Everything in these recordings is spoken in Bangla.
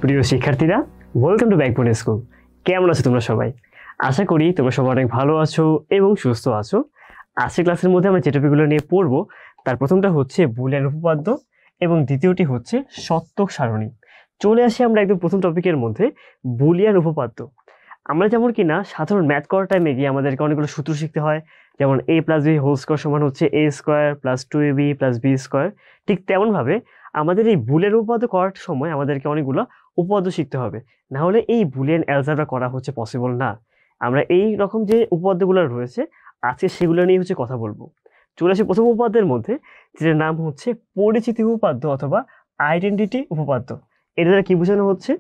প্রিয় শিক্ষার্থীরা, ওয়েলকাম টু ব্যাকবন স্কুল। কেমন আছো তোমরা সবাই? আশা করি তোমরা সবাই অনেক ভালো আছো এবং সুস্থ আছো। আজকের ক্লাসের মধ্যে আমরা যে টপিকগুলো নিয়ে পড়বো তার প্রথমটা হচ্ছে বুলিয়ান উপপাদ্য এবং দ্বিতীয়টি হচ্ছে সত্যক সারণী। চলে আসি আমরা একদম প্রথম টপিকের মধ্যে, বুলিয়ান উপপাদ্য। আমরা যেমন কিনা সাধারণ ম্যাথ করার টাইমে গিয়ে আমাদেরকে অনেকগুলো সূত্র শিখতে হয়, যেমন a plus B whole square সমান হচ্ছে a square plus 2ab plus B square. ঠিক তেমনভাবে আমাদের এই বুলিয়ান উপপাদ্য করার সময় আমাদেরকে অনেকগুলো উপপাদ্য শিখতে হবে, না হলে এই বুলিয়ান অ্যালজেব্রা করা হচ্ছে পসিবল না। আমরা এই রকম যে উপপাদ্যগুলো রয়েছে আজকে সেগুলো নিয়ে হচ্ছে কথা বলবো। চলে আসি প্রথম উপপাদ্যের মধ্যে, যেটার নাম হচ্ছে পরিচিতি উপপাদ্য অথবা আইডেন্টিটি উপপাদ্য। এর দ্বারা কি বোঝানো হচ্ছে,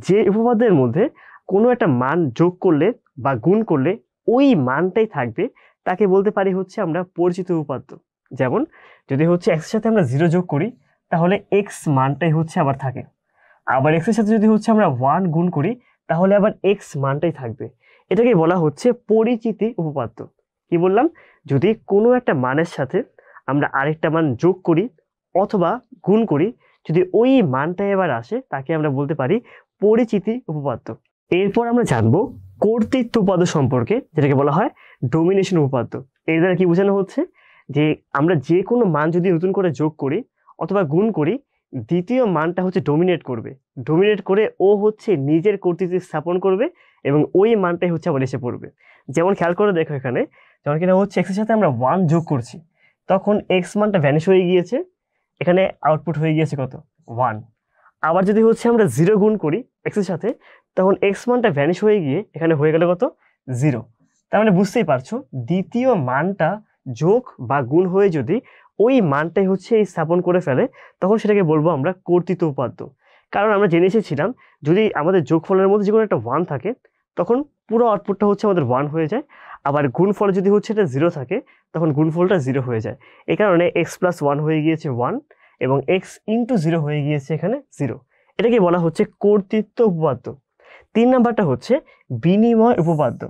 যে উপপাদ্যের মধ্যে কোনো একটা মান যোগ করলে বা গুণ করলে ওই মানটাই থাকবে তাকে বলতে পারি হচ্ছে আমরা পরিচিত উপপাদ্য। যেমন যদি হচ্ছে এক্স এর সাথে আমরা 0 যোগ করি তাহলে এক্স মানটাই হচ্ছে আবার থাকে, আবার এক্স এর সাথে যদি হচ্ছে আমরা 1 গুণ করি তাহলে আবার এক্স মানটাই থাকবে। এটাকে বলা হচ্ছে পরিচিতি উপপাদ্য। কি বললাম, যদি কোনো একটা মানের সাথে আমরা আরেকটা মান যোগ করি অথবা গুণ করি, যদি ওই মানটাই এবার আসে তাকে আমরা বলতে পারি পরিচিতি উপপাদ্য। এরপর আমরা জানবো কর্তৃত্ব উপপাদ্য সম্পর্কে, যেটাকে বলা হয় ডোমিনেশন উপপাদ্য। এর দ্বারা কি বোঝানো হচ্ছে, যে আমরা যে কোনো মান যদি নতুন করে যোগ করি অথবা গুণ করি, দ্বিতীয় মানটা হচ্ছে ডোমিনেট করবে, ডোমিনেট করে ও হচ্ছে নিজের কর্তৃত্ব স্থাপন করবে এবং ওই মানটাই হচ্ছে আবার এসে পড়বে। যেমন খেয়াল করে দেখো, এখানে যেমন কিনা হচ্ছে এক্স এর সাথে আমরা 1 যোগ করছি, তখন এক্স মানটা ভ্যানিশ হয়ে গিয়েছে, এখানে আউটপুট হয়ে গিয়েছে কত, 1। আবার যদি হচ্ছে আমরা 0 গুণ করি এক্স এর সাথে, তখন এক্স মানটা ভ্যানিশ হয়ে গিয়ে এখানে হয়ে গেল কত, 0। তার মানে বুঝতেই পারছো, দ্বিতীয় মানটা যোগ বা গুণ হয়ে যদি ওই মানটাই হচ্ছে এই স্থাপন করে ফেলে তখন সেটাকে বলবো আমরা কর্তৃত্ব উপপাদ্য। কারণ আমরা জেনে এসেছিলাম যদি আমাদের যোগফলের মধ্যে যে কোনো একটা 1 থাকে তখন পুরো আউটপুটটা হচ্ছে আমাদের 1 হয়ে যায়, আবার গুণফলে যদি হচ্ছে এটা 0 থাকে তখন গুণফলটা 0 হয়ে যায়। এই কারণে এক্স প্লাস 1 হয়ে গিয়েছে 1 এবং এক্স ইন্টু 0 হয়ে গিয়েছে এখানে 0। এটাকে বলা হচ্ছে কর্তৃত্ব উপপাদ্য। 3 নাম্বারটা হচ্ছে বিনিময় উপপাদ্য।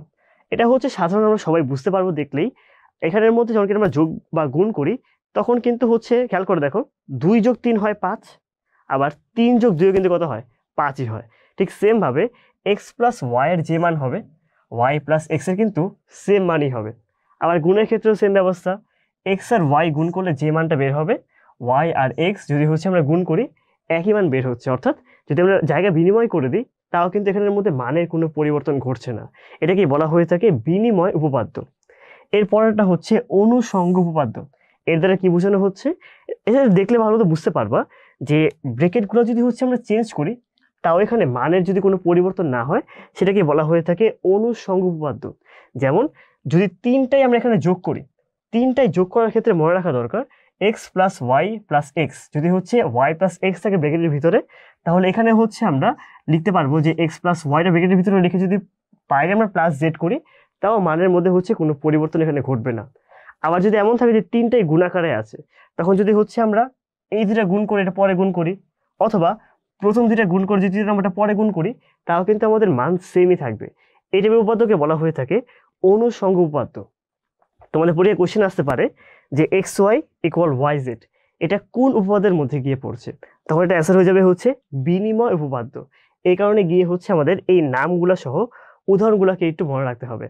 এটা হচ্ছে সাধারণ আমরা সবাই বুঝতে পারবো দেখলেই, এখানের মধ্যে যখন আমরা যোগ বা গুণ করি তখন কিন্তু হচ্ছে খেয়াল করে দেখো 2 যোগ 3 হয় 5, আবার 3 যোগ 2 কিন্তু কত হয়, 5ই হয়। ঠিক সেম ভাবে এক্স প্লাস ওয়াই এর যে মান হবে ওয়াই প্লাস এক্স এর কিন্তু সেম মানই হবে। আবার গুণের ক্ষেত্রেও সেম ব্যবস্থা, এক্স আর ওয়াই গুণ করলে যে মানটা বের হবে ওয়াই আর এক্স যদি হচ্ছে আমরা গুণ করি একই মান বের হচ্ছে। অর্থাৎ যদি আমরা জায়গা বিনিময় করে দিই তাও কিন্তু এখানের মধ্যে মানের কোনো পরিবর্তন ঘটছে না। এটাকে বলা হয়ে থাকে বিনিময় উপপাদ্য। এর পরেরটা হচ্ছে অনুষঙ্গ উপপাদ্য। এর দ্বারা কি বোঝানো হচ্ছে, এটা দেখলে ভালো তো বুঝতে পারবা যে ব্র্যাকেটগুলো যদি হচ্ছে আমরা চেঞ্জ করি তাও এখানে মানের যদি কোনো পরিবর্তন না হয় সেটাকে বলা হয়ে থাকে অনুষঙ্গ উপপাদ্য। যেমন যদি 3টাই আমরা এখানে যোগ করি, 3টাই যোগ করার ক্ষেত্রে মনে রাখা দরকার X plus Y plus X যদি হচ্ছে ওয়াই প্লাস এক্স থাকে ব্র্যাকেটের ভিতরে, তাহলে এখানে হচ্ছে আমরা লিখতে পারবো যে এক্স প্লাস ওয়াইটা ব্র্যাকেটের ভিতরে লিখে যদি বাইরে আমরা প্লাস জেড করি তাও মানের মধ্যে হচ্ছে কোনো পরিবর্তন এখানে ঘটবে না। আবার যদি এমন থাকে যে 3টাই গুণাকারে আছে, তখন যদি হচ্ছে আমরা এই 2টা গুণ করে এটা পরে গুণ করি অথবা প্রথম 2টা গুণ করে যদি আমরা পরে গুণ করি তাও কিন্তু আমাদের মান সেমই থাকবে। এই টাইপের উপপাদ্যকে বলা হয়ে থাকে অনুষঙ্গ উপপাদ্য। তোমাদের পরীক্ষায় কোশ্চেন আসতে পারে যে X Y equal Y Z এটা কোন উপপাদ্যের মধ্যে গিয়ে পড়ছে, তখন এটা অ্যান্সার হয়ে যাবে হচ্ছে বিনিময় উপপাদ্য। এই কারণে গিয়ে হচ্ছে আমাদের এই নামগুলো সহ উদাহরণগুলোকে একটু মনে রাখতে হবে।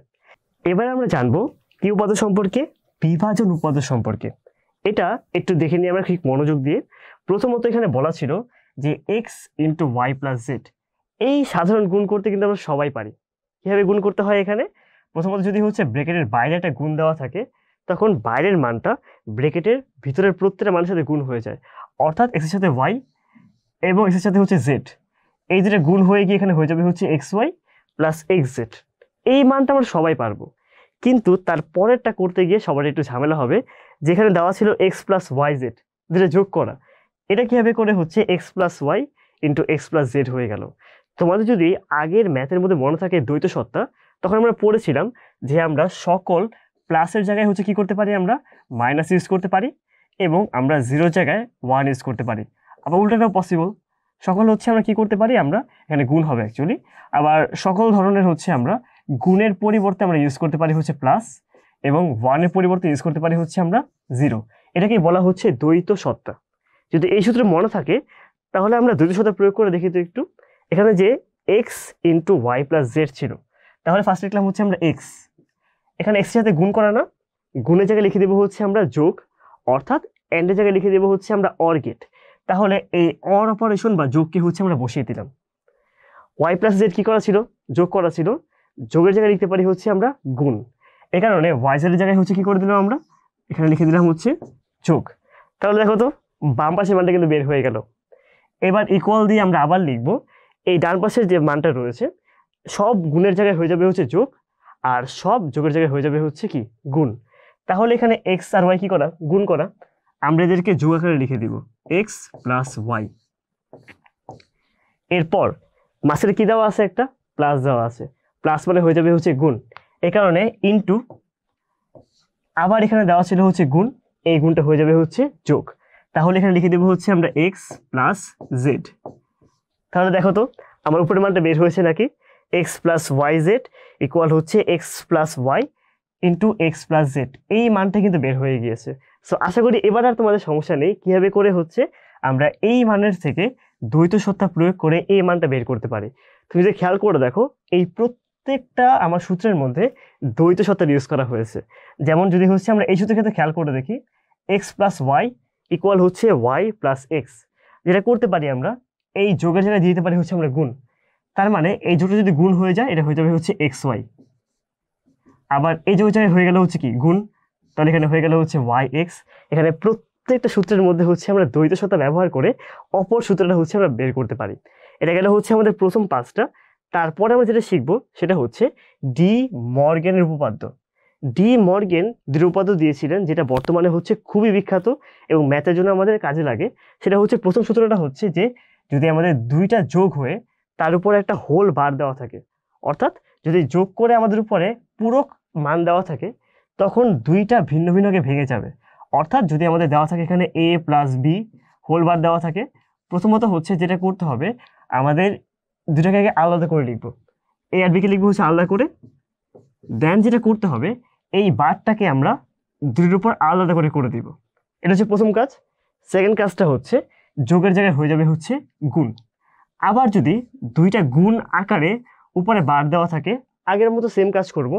এবার আমরা জানবো কি উপপাদ্য সম্পর্কে, বিভাজন উপপাদ্য সম্পর্কে। এটা একটু দেখে নিই আমরা ঠিক মনোযোগ দিয়ে। প্রথমত এখানে বলা ছিল যে X into Y plus Z, এই সাধারণ গুণ করতে কিন্তু আমরা সবাই পারি। কিভাবে গুণ করতে হয়, এখানে প্রথমত যদি হচ্ছে ব্র্যাকেটের বাইরে একটা গুণ দেওয়া থাকে তখন বাইরের মানটা ব্র্যাকেটের ভিতরের প্রত্যেকটা মানের সাথে গুণ হয়ে যায়। অর্থাৎ এক্স এর সাথে ওয়াই এবং এক্স এর সাথে হচ্ছে জেড, এই যেটা গুণ হয়ে গিয়ে এখানে হয়ে যাবে হচ্ছে X Y plus X Z. এই মানটা আমরা সবাই পারবো, কিন্তু তার পরেরটা করতে গিয়ে সবার একটু ঝামেলা হবে। যেখানে দেওয়া ছিল এক্স প্লাস ওয়াই জেড, যেটা যোগ করা, এটা কিভাবে করে হচ্ছে x plus Y into x plus Z হয়ে গেল। তোমাদের যদি আগের ম্যাথের মধ্যে মনে থাকে দ্বৈত সত্তা, তখন আমরা পড়েছিলাম যে আমরা সকল প্লাসের জায়গায় হচ্ছে কি করতে পারি, আমরা মাইনাস ইউজ করতে পারি এবং আমরা 0 জায়গায় 1 ইউজ করতে পারি। আবার উল্টাটাও পসিবল, সকল হচ্ছে আমরা কি করতে পারি, আমরা এখানে গুণ হবে অ্যাকচুয়ালি। আবার সকল ধরনের হচ্ছে আমরা গুণের পরিবর্তে আমরা ইউজ করতে পারি হচ্ছে প্লাস এবং 1-এর পরিবর্তে ইউজ করতে পারি হচ্ছে আমরা 0। এটাকে বলা হচ্ছে দ্বৈত সত্তা। যদি এই সূত্র মনে থাকে তাহলে আমরা দ্বৈত সত্তা প্রয়োগ করে দেখি তো একটু। এখানে যে X into Y plus Z ছিল, তাহলে ফার্স্ট লিখলাম হচ্ছে আমরা এক্স, এখানে এক্স এর সাথে গুণ করা না, গুণের জায়গায় লিখে দেবো হচ্ছে আমরা যোগ, অর্থাৎ এন্ডের জায়গায় লিখে দেবো হচ্ছে আমরা অর গেট। তাহলে এই অর অপারেশন বা যোগকে হচ্ছে আমরা বসিয়ে দিলাম। ওয়াই প্লাস জেড কি করা ছিল, যোগ করা ছিল, যোগের জায়গায় লিখতে পারি হচ্ছে আমরা গুণ, এই কারণে ওয়াই জেডের জায়গায় হচ্ছে কি করে দিলাম আমরা, এখানে লিখে দিলাম হচ্ছে যোগ। তাহলে দেখো তো বাম পাশের মানটা কিন্তু বের হয়ে গেল। এবার ইকুয়াল দিয়ে আমরা আবার লিখবো, এই ডান পাশের যে মানটা রয়েছে সব গুণের জায়গায় হয়ে যাবে হচ্ছে যোগ, আর সব যোগের জায়গায় হয়ে যাবে হচ্ছে কি গুণ। তাহলে এখানে এক্স আর ওয়াই কি করা, গুণ করা, আমরা এদেরকে যোগ আকারে লিখে দিব এক্স প্লাস ওয়াই। এরপর মাসের কি দেওয়া আছে, একটা প্লাস দেওয়া আছে, প্লাস মানে হয়ে যাবে হচ্ছে গুণ, এই কারণে ইনটু আবার এখানে দেওয়া ছিল হচ্ছে গুণ, এই গুণটা হয়ে যাবে হচ্ছে যোগ। তাহলে এখানে লিখে দেবো হচ্ছে আমরা এক্স প্লাস জেড। তাহলে দেখো তো আমার উপরের মানটা বের হয়েছে নাকি, x plus y z equal হচ্ছে x plus Y into x plus Z, এই মানটা কিন্তু বের হয়ে গিয়েছে। সো আশা করি এবার আর তোমাদের সমস্যা নেই, কিভাবে করে হচ্ছে আমরা এই মানের থেকে দ্বৈত সত্তা প্রয়োগ করে এই মানটা বের করতে পারি। তুমি যে খেয়াল করে দেখো এই প্রত্যেকটা আমার সূত্রের মধ্যে দ্বৈত সত্তার ইউজ করা হয়েছে। যেমন যদি হচ্ছে আমরা এই সূত্রের ক্ষেত্রে খেয়াল করে দেখি, এক্স প্লাস ওয়াই ইকুয়াল হচ্ছে ওয়াই প্লাস এক্স, যেটা করতে পারি আমরা এই যোগের জায়গায় দিয়ে দিতে পারি হচ্ছে আমরা গুণ। তার মানে এই যোগটা যদি গুণ হয়ে যায় এটা হয়ে যাবে হচ্ছে এক্স ওয়াই, আবার এই যোগের জায়গায় হয়ে গেল হচ্ছে কি গুণ, তাহলে এখানে হয়ে গেল হচ্ছে ওয়াই এক্স। এখানে প্রত্যেকটা সূত্রের মধ্যে হচ্ছে আমরা দ্বৈত সত্তা ব্যবহার করে অপর সূত্রটা হচ্ছে আমরা বের করতে পারি। এটা গেল হচ্ছে আমাদের প্রথম পাঁচটা। তারপরে আমরা যেটা শিখবো সেটা হচ্ছে ডি মর্গ্যানের উপপাদ্য। ডি মর্গ্যান দুটো উপপাদ্য দিয়েছিলেন, যেটা বর্তমানে হচ্ছে খুবই বিখ্যাত এবং ম্যাথের জন্য আমাদের কাজে লাগে। সেটা হচ্ছে প্রথম সূত্রটা হচ্ছে যে যদি আমাদের দুইটা যোগ হয়ে তার উপরে একটা হোল বার দেওয়া থাকে, অর্থাৎ যদি যোগ করে আমাদের উপরে পুরো মান দেওয়া থাকে তখন দুইটা ভিন্ন ভিন্নকে ভেঙে যাবে। অর্থাৎ যদি আমাদের দেওয়া থাকে এখানে এ প্লাস বি হোল বার দেওয়া থাকে, প্রথমত হচ্ছে যেটা করতে হবে আমাদের দুটাকে আগে আলাদা করে লিখবো, এ আর বিকে লিখবো হচ্ছে আলাদা করে। দেন যেটা করতে হবে এই বারটাকে আমরা দুটোর উপর আলাদা করে দিব, এটা হচ্ছে প্রথম কাজ। সেকেন্ড কাজটা হচ্ছে যোগের জায়গায় হয়ে যাবে হচ্ছে গুণ। আবার যদি দুইটা গুণ আকারে উপরে বার দেওয়া থাকে, আগের মতো সেম কাজ করব,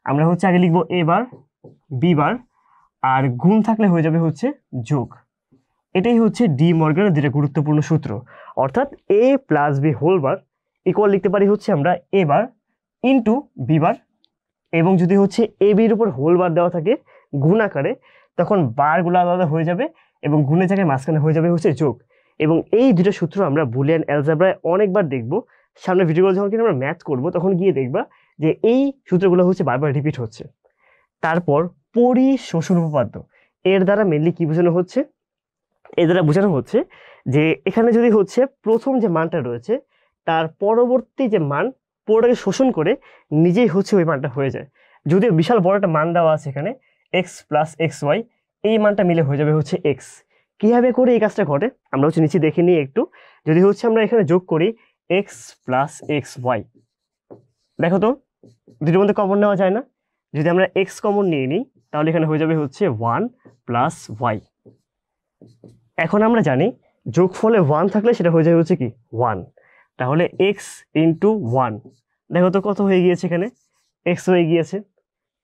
আমরা হচ্ছে আগে লিখবো এ বার বি বার, আর গুণ থাকলে হয়ে যাবে হচ্ছে যোগ। এটাই হচ্ছে ডি মর্গ্যানের দুটো গুরুত্বপূর্ণ সূত্র। অর্থাৎ এ প্লাস বি হোল বার ইকুয়াল লিখতে পারি হচ্ছে আমরা এ বার ইন্টু বি বার, এবং যদি হচ্ছে এ বির উপর হোল বার দেওয়া থাকে গুণ আকারে তখন বারগুলো আলাদা হয়ে যাবে এবং গুণের জায়গায় মাঝখানে হয়ে যাবে হচ্ছে যোগ। এবং এই দুটো সূত্র আমরা বুলিয়ান অ্যালজেব্রায় অনেকবার দেখবো, সামনে ভিডিওগুলো যখন কিন্তু আমরা ম্যাথ করবো তখন গিয়ে দেখবা যে এই সূত্রগুলো হচ্ছে বারবার রিপিট হচ্ছে। তারপর পরিশোষণ উপপাদ্য, এর দ্বারা মেনলি কি বোঝানো হচ্ছে, এর দ্বারা বোঝানো হচ্ছে যে এখানে যদি হচ্ছে প্রথম যে মানটা রয়েছে তার পরবর্তী যে মান পুরোটাকে শোষণ করে নিজেই হচ্ছে ওই মানটা হয়ে যায়। যদিও বিশাল বড় একটা মান দেওয়া আছে এখানে এক্স প্লাস এক্স ওয়াই, এই মানটা মিলে হয়ে যাবে হচ্ছে এক্স। কিভাবে করে এই কাজটা ঘটে আমরা হচ্ছে নিচে দেখে নিই একটু। যদি হচ্ছে আমরা এখানে যোগ করি এক্স প্লাস এক্স ওয়াই, দেখো তো দুটোর মধ্যে কমন নেওয়া যায় না, যদি আমরা এক্স কমন নিয়ে নিই তাহলে এখানে হয়ে যাবে হচ্ছে ওয়ান প্লাস ওয়াই। এখন আমরা জানি যোগফলে ওয়ান থাকলে সেটা হয়ে যাবে হচ্ছে কি ওয়ান, তাহলে এক্স ইন্টু ওয়ান, দেখো তো কত হয়ে গিয়েছে, এখানে এক্স হয়ে গিয়েছে।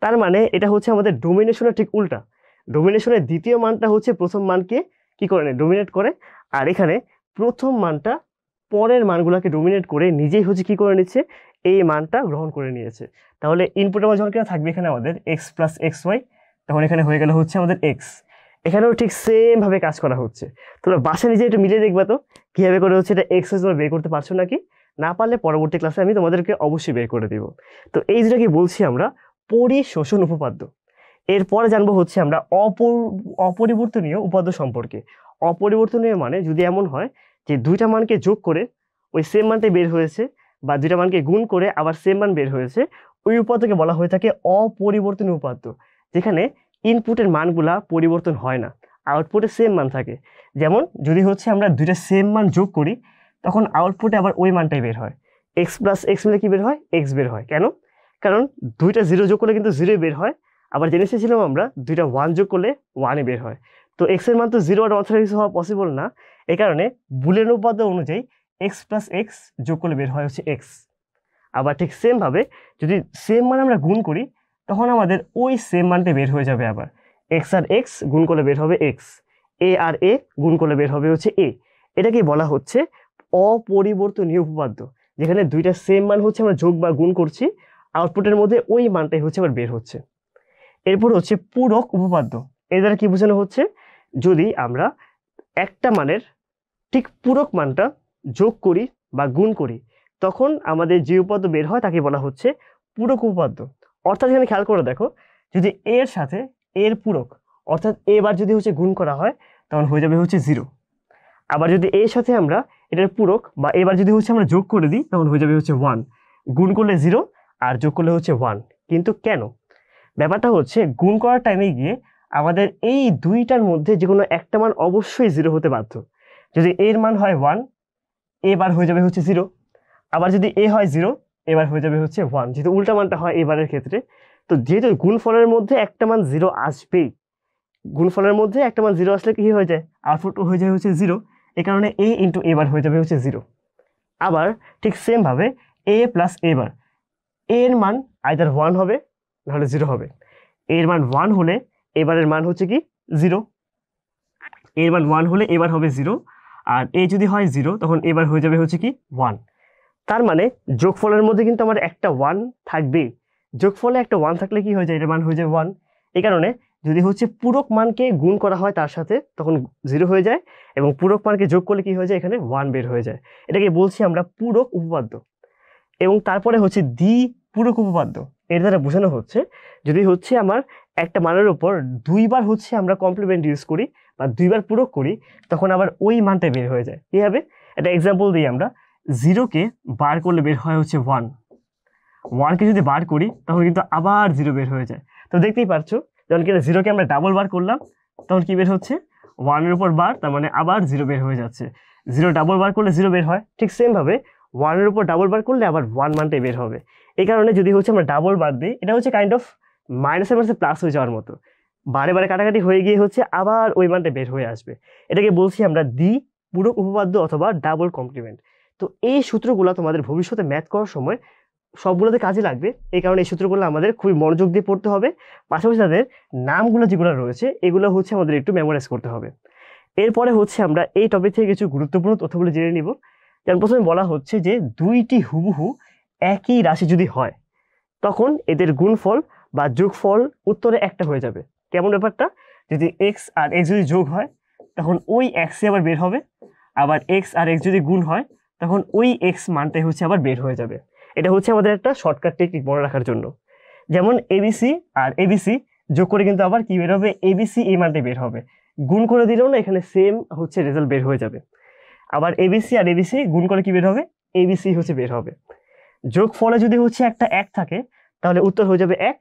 তার মানে এটা হচ্ছে আমাদের ডোমিনেশনের ঠিক উল্টা, ডোমিনেশনের দ্বিতীয় মানটা হচ্ছে প্রথম মানকে কি করে নেয়, ডোমিনেট করে, আর এখানে প্রথম মানটা পরের মানগুলোকে ডোমিনেট করে নিজেই হচ্ছে কি করে নিচ্ছে, এই মানটা গ্রহণ করে নিয়েছে। তাহলে ইনপুটের মাঝে যখন থাকবে এখানে আমাদের এক্স প্লাস এক্স ওয়াই, তখন এখানে হয়ে গেল হচ্ছে আমাদের এক্স। এখানেও ঠিক সেম ভাবে কাজ করা হচ্ছে। তোমরা বাসায় নিজে একটু মিলিয়ে দেখবা তো কিভাবে করে হচ্ছে এটা এক্স তোমরা বের করতে পারছো নাকি, না পারলে পরবর্তী ক্লাসে আমি তোমাদেরকে অবশ্যই বের করে দিব। তো এই যেটাকে বলছি আমরা পরিশোষণ উপপাদ্য। এরপরে জানবো হচ্ছে আমরা অপরিবর্তনীয় উপপাদ্য সম্পর্কে। অপরিবর্তনীয় মানে যদি এমন হয় যে দুইটা মানকে যোগ করে ওই সেম মানটাই বের হয়েছে, বা দুইটা মানকে গুণ করে আবার সেম মান বের হয়েছে, ওই উপাদ্যকে বলা হয়ে থাকে অপরিবর্তনীয় উপাদ্য, যেখানে ইনপুটের মানগুলা পরিবর্তন হয় না, আউটপুটে সেম মান থাকে। যেমন যদি হচ্ছে আমরা দুইটা সেম মান যোগ করি তখন আউটপুটে আবার ওই মানটাই বের হয়, এক্স প্লাস এক্স মিলে কি বের হয়, এক্স বের হয়। কেন? কারণ দুইটা জিরো যোগ করলে কিন্তু জিরোই বের হয়, আবার জেনে এসেছিলাম আমরা দুইটা ওয়ান যোগ করলে ওয়ানই বের হয়। তো এক্স এর মান তো জিরো আর ওয়ান ছাড়া কিছু হওয়া পসিবল না, এই কারণে বুলিয়ান উপপাদ্য অনুযায়ী এক্স প্লাস এক্স যোগ করলে বের হয় হচ্ছে এক্স। আবার ঠিক সেমভাবে যদি সেম মান আমরা গুণ করি তখন আমাদের ওই সেম মানটা বের হয়ে যাবে। আবার এক্স আর এক্স গুণ করলে বের হবে এক্স, এ আর এ গুণ করলে বের হবে হচ্ছে এ। এটাকে বলা হচ্ছে অপরিবর্তনীয় উপপাদ্য, যেখানে দুইটা সেম মান হচ্ছে আমরা যোগ বা গুণ করছি, আউটপুটের মধ্যে ওই মানটাই হচ্ছে আবার বের হচ্ছে। এরপর হচ্ছে পূরক উপপাদ্য। এর দ্বারা কি বোঝানো হচ্ছে, যদি আমরা একটা মানের ঠিক পূরক মানটা যোগ করি বা গুণ করি তখন আমাদের যে উপপাদ্য বের হয় তাকে বলা হচ্ছে পূরক উপপাদ্য। অর্থাৎ এখানে খেয়াল করে দেখো, যদি এর সাথে এর পূরক অর্থাৎ এবার যদি হচ্ছে গুণ করা হয় তখন হয়ে যাবে হচ্ছে 0। আবার যদি এর সাথে আমরা এটার পূরক বা এবার যদি হচ্ছে আমরা যোগ করে দিই তখন হয়ে যাবে হচ্ছে 1। গুণ করলে 0 আর যোগ করলে হচ্ছে 1। কিন্তু কেন? ব্যাপারটা হচ্ছে গুণ করার টাইমে গিয়ে আমাদের এই দুইটার মধ্যে যে কোনো একটা মান অবশ্যই 0 হতে বাধ্য। যদি এর মান হয় 1, এবার হয়ে যাবে হচ্ছে 0। আবার যদি এ হয় 0, এবার হয়ে যাবে হচ্ছে 1, যেহেতু উল্টা মানটা হয় এবারের ক্ষেত্রে। তো যেহেতু গুণফলের মধ্যে একটা মান 0 আসবেই, গুণফলের মধ্যে একটা মান 0 আসলে কি হয়ে যায়, আউটপুট হয়ে যায় হচ্ছে 0। এই কারণে এ ইন্টু এবার হয়ে যাবে হচ্ছে 0। আবার ঠিক সেম ভাবে এ প্লাস এবার, এর মান আইদার 1 হবে নাহলে 0 হবে। এর মান 1 হলে এবারের মান হচ্ছে কি 0, এর মান 1 হলে এবার হবে 0, আর এ যদি হয় 0 তখন এবার হয়ে যাবে হচ্ছে কি 1। তার মানে যোগফলের মধ্যে কিন্তু আমার একটা 1 থাকবে। যোগফলে একটা 1 থাকলে কি হয়ে যায়, এর মান হয়ে যায় 1। এই কারণে যদি হচ্ছে পূরক মানকে গুণ করা হয় তার সাথে তখন 0 হয়ে যায়, এবং পূরক মানকে যোগ করলে কি হয়ে যায়, এখানে 1 বের হয়ে যায়। এটাকে বলছি আমরা পূরক উপপাদ্য। এবং তারপরে হচ্ছে দ্বিপূরক উপপাদ্য। এর দ্বারা বোঝানো হচ্ছে, যদি হচ্ছে আমার একটা মানের উপর দুইবার হচ্ছে আমরা কমপ্লিমেন্ট ইউজ করি বা দুইবার পূরক করি তখন আবার ওই মানটা বের হয়ে যায়। কি হবে, একটা এক্সাম্পল দিই আমরা। 0কে বার করলে বের হয় হচ্ছে 1, 1কে যদি বার করি তখন কিন্তু আবার 0 বের হয়ে যায়। তো দেখতেই পারছো, যখন কিনা 0কে আমরা ডাবল বার করলাম তখন কি বের হচ্ছে, 1 এর উপর বার, তার মানে আবার 0 বের হয়ে যাচ্ছে। 0 ডাবল বার করলে 0 বের হয়, ঠিক সেম ভাবে 1 এর উপর ডাবল বার করলে আবার 1 মানটাই বের হবে। এই কারণে যদি হচ্ছে আমরা ডাবল বার দিই, এটা হচ্ছে কাইন্ড অফ মাইনাসের মাইনাসে প্লাস হয়ে যাওয়ার মতো, বারে বারে কাটাকাটি হয়ে গিয়ে হচ্ছে আবার ওই মানটা বের হয়ে আসবে। এটাকে বলছি আমরা দ্বিপূরক উপপাদ্য অথবা ডাবল কমপ্লিমেন্ট। তো এই সূত্রগুলো তোমাদের ভবিষ্যতে ম্যাথ করার সময় সবগুলোতে কাজে লাগবে। এই কারণে এই সূত্রগুলো আমাদের খুবই মনোযোগ দিয়ে পড়তে হবে। পাশাপাশি তাদের নামগুলো যেগুলো রয়েছে এগুলো হচ্ছে আমাদের একটু মেমোরাইজ করতে হবে। এরপরে হচ্ছে আমরা এই টপিক থেকে কিছু গুরুত্বপূর্ণ তথ্যগুলো জেনে নিব। যেমন প্রথমে বলা হচ্ছে যে দুইটি হুবহু একই রাশি যদি হয় তখন এদের গুণফল বা যোগফল উত্তরে একটা হয়ে যাবে। কেমন ব্যাপারটা, যদি এক্স আর এক্স যদি যোগ হয় তখন ওই এক্সে আবার বের হবে, আবার এক্স আর এক্স যদি গুণ হয় তখন ওই এক্স মানটাই হচ্ছে আবার বের হয়ে যাবে। এটা হচ্ছে আমাদের একটা শর্টকাট টেকনিক মনে রাখার জন্য। যেমন এবিসি আর এবিসি যোগ করে কিন্তু আবার কি বের হবে, এবিসি এই মানটাই বের হবে। গুণ করে দিলেও না এখানে সেম হচ্ছে রেজাল্ট বের হয়ে যাবে। আবার এবিসি আর এবিসি গুণ করে কি বের হবে, এবিসি হচ্ছে বের হবে। যোগ ফলে যদি হচ্ছে একটা 1 থাকে তাহলে উত্তর হয়ে যাবে 1,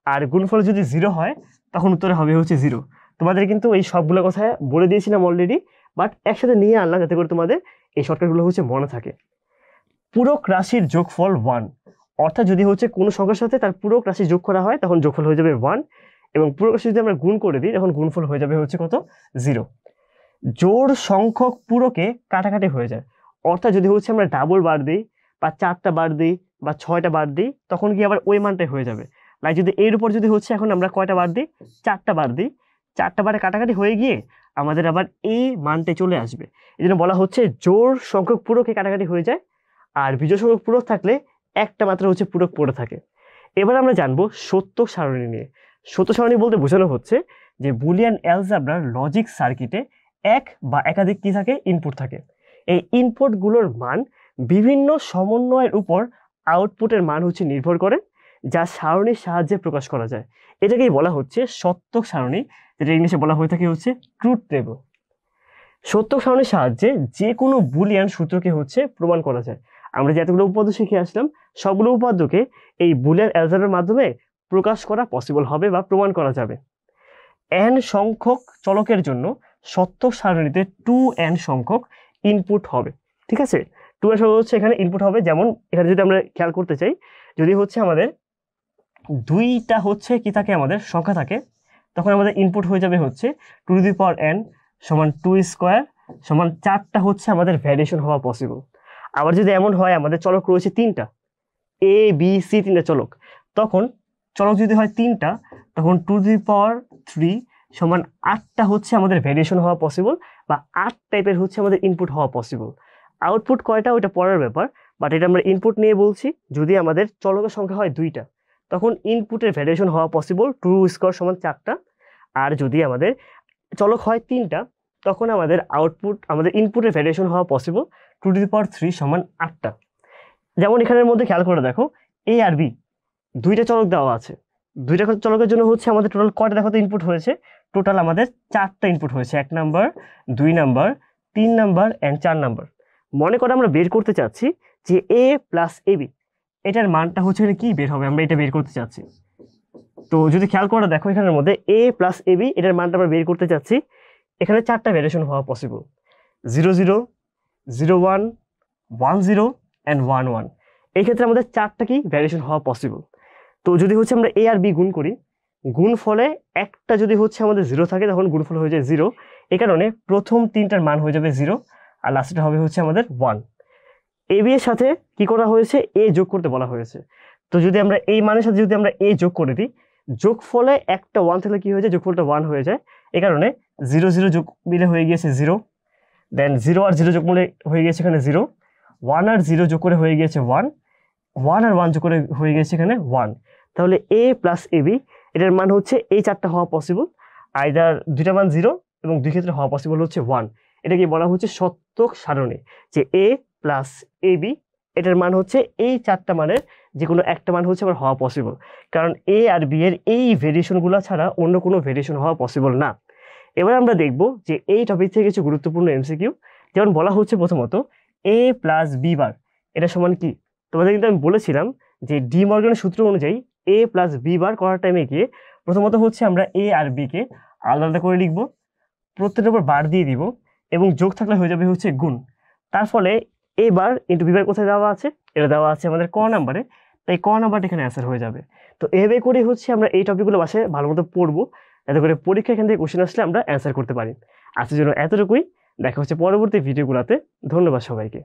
আর গুণফলে যদি 0 হয় তখন উত্তরে হবে হচ্ছে 0। তোমাদের কিন্তু এই সবগুলো কথা বলে দিয়েছিলাম অলরেডি, বাট একসাথে নিয়ে আনলাম যাতে করে তোমাদের এই শর্টকাটগুলো হচ্ছে মনে থাকে। পূরক রাশির যোগফল 1, অর্থাৎ যদি হচ্ছে কোনো সংখ্যার সাথে তার পূরক রাশি যোগ করা হয় তখন যোগফল হয়ে যাবে 1, এবং পূরক রাশি যদি আমরা গুণ করে দিই তখন গুণফল হয়ে যাবে হচ্ছে কত, 0। জোড় সংখ্যক পূরকে কাটাকাটি হয়ে যায়, অর্থাৎ যদি হচ্ছে আমরা ডাবল বার দিই বা 4টা বার দিই বা 6টা বার দিই তখন কি আবার ওই মানটাই হয়ে যাবে। লাইক যদি এর উপর যদি হচ্ছে এখন আমরা কয়টা বার দিই, 4টা বার দিই, 4টা বারে কাটাকাটি হয়ে গিয়ে আমাদের আবার এই মানটাই চলে আসবে। এই জন্য বলা হচ্ছে জোড় সংখ্যক পূরকে কাটাকাটি হয়ে যায়, আর বিজোড় সংখ্যক পূরক থাকলে একটা মাত্র হচ্ছে পূরক পড়ে থাকে। এবার আমরা জানবো সত্য সারণী নিয়ে। সত্য সারণী বলতে বোঝানো হচ্ছে যে বুলিয়ান অ্যালজেব্রার লজিক সার্কিটে এক বা একাধিক কি থাকে, ইনপুট থাকে। এই ইনপুটগুলোর মান বিভিন্ন সমন্বয়ের উপর আউটপুটের মান হচ্ছে নির্ভর করে, যা সারণীর সাহায্যে প্রকাশ করা যায়। এটাকেই বলা হচ্ছে সত্যক সারণী, যেটা ইংলিশে বলা হয়ে থাকে হচ্ছে ট্রুথ টেবল। সত্যক সারণীর সাহায্যে যে কোনো বুলিয়ান সূত্রকে হচ্ছে প্রমাণ করা যায়। আমরা যে এতগুলো উপপাদ্য শিখে আসলাম সবগুলো উপপাদ্যকে এই বুলিয়ান অ্যালজেব্রার মাধ্যমে প্রকাশ করা পসিবল হবে বা প্রমাণ করা যাবে। n সংখ্যক চলকের জন্য সত্যক সারণীতে 2n সংখ্যক ইনপুট হবে। ঠিক আছে, 2n সংখ্যক হচ্ছে এখানে ইনপুট হবে। যেমন এখানে যদি আমরা খেয়াল করতে চাই, যদি হচ্ছে আমাদের দুইটা হচ্ছে কি থাকে, আমাদের সংখ্যা থাকে, তখন আমাদের ইনপুট হয়ে যাবে হচ্ছে 2n সমান 2 স্কোয়ার সমান 4টা হচ্ছে আমাদের ভ্যারিয়েশন হওয়া পসিবল। আবার যদি এমন হয় আমাদের চলক রয়েছে তিনটা, এ বি সি তিনটা চলক, তখন চলক যদি হয় তিনটা, তখন 2^3 সমান 8টা হচ্ছে আমাদের ভ্যারিয়েশন হওয়া পসিবল, বা 8 টাইপের হচ্ছে আমাদের ইনপুট হওয়া পসিবল। আউটপুট কয়টা ওইটা পরের ব্যাপার, বাট এটা আমরা ইনপুট নিয়ে বলছি। যদি আমাদের চলকের সংখ্যা হয় 2টা, তখন ইনপুটের ভ্যারিয়েশন হওয়া পসিবল 2² সমান 4টা। আর যদি আমাদের চলক হয় 3টা, তখন আমাদের ইনপুটের ভ্যারিয়েশন হওয়া পসিবল 2^3 সমান 8টা। যেমন এখানের মধ্যে খেয়াল করে দেখো, এ আর বি 2টা চলক দেওয়া আছে। 2টা চলকের জন্য হচ্ছে আমাদের টোটাল কয়টা দেখো তো ইনপুট হয়েছে? টোটাল আমাদের 4টা ইনপুট হয়েছে, 1 number, 2 number, 3 number and 4 number. মনে করে আমরা বের করতে চাচ্ছি যে এ প্লাস এবি, এটার মানটা হচ্ছে কি বের হবে, আমরা এটা বের করতে চাচ্ছি। তো যদি খেয়াল করে দেখো এখানের মধ্যে এ প্লাস এবি এটার মানটা আমরা বের করতে চাচ্ছি। এখানে 4টা ভ্যারিয়েশন হওয়া পসিবল, 0 0, 0 1, 1 0 অ্যান্ড 1 1। এই ক্ষেত্রে আমাদের 4টা কি ভ্যারিয়েশন হওয়া পসিবল। তো যদি হচ্ছে আমরা এ আর বি গুণ করি, গুণ ফলে একটা যদি হচ্ছে আমাদের 0 থাকে, তখন গুণফল হয়ে যায় 0। এই কারণে প্রথম 3টার মান হয়ে যাবে 0, আর লাস্টটা হবে হচ্ছে আমাদের 1। এ বি এর সাথে কি করা হয়েছে? এ যোগ করতে বলা হয়েছে। তো যদি আমরা এই মানের সাথে যদি আমরা এ যোগ করে দিই, যোগ ফলে একটা 1 থাকলে কি হয়ে যায়? যোগফলটা 1 হয়ে যায়। এই কারণে 0 0 যোগ মিলে হয়ে গিয়েছে 0, দেন 0 আর 0 যোগ মিলে হয়ে গিয়েছে এখানে 0, 1 আর 0 যোগ করে হয়ে গিয়েছে 1, 1 আর 1 যোগ করে হয়ে গেছে এখানে 1। তাহলে এ প্লাস এবি এটার মান হচ্ছে এই 4টা হওয়া পসিবল, আইদার 2টা মান 0 এবং 2 ক্ষেত্রে হওয়া পসিবল হচ্ছে 1। এটাকে বলা হচ্ছে সত্যক সারণী, যে এ প্লাস এবি এটার মান হচ্ছে এই 4টা মানের যে কোনো একটা মান হচ্ছে আবার হওয়া পসিবল, কারণ এ আর বি এর এই ভেরিয়েশনগুলো ছাড়া অন্য কোনো ভেরিয়েশন হওয়া পসিবল না। এবার আমরা দেখব যে এই টপিক থেকে কিছু গুরুত্বপূর্ণ এমসিকিউ। যেমন বলা হচ্ছে প্রথমত এ প্লাস বি বার এটা সমান কি? তোমাদের কিন্তু আমি বলেছিলাম যে ডি মর্গানের সূত্র অনুযায়ী এ প্লাস বি বার করার টাইমে গিয়ে প্রথমত হচ্ছে আমরা এ আর বি কে আলাদা আলাদা করে লিখব, প্রত্যেকটার উপর বার দিয়ে দিব, এবং যোগ থাকলে হয়ে যাবে হচ্ছে গুণ। তার ফলে এ বার ইন্টু বি বার কোথায় দেওয়া আছে? এটা দেওয়া আছে আমাদের ক নাম্বারে, তাই ক নাম্বারটা এখানে অ্যান্সার হয়ে যাবে। তো এভাবে করে হচ্ছে আমরা এই টপিকগুলো বাসায় ভালো মতো পড়বো, যাতে করে পরীক্ষা এখান থেকে কোশ্চেন আসলে আমরা অ্যান্সার করতে পারি। আজকের জন্য এতটুকুই, দেখা হচ্ছে পরবর্তী ভিডিওগুলোতে। ধন্যবাদ সবাইকে।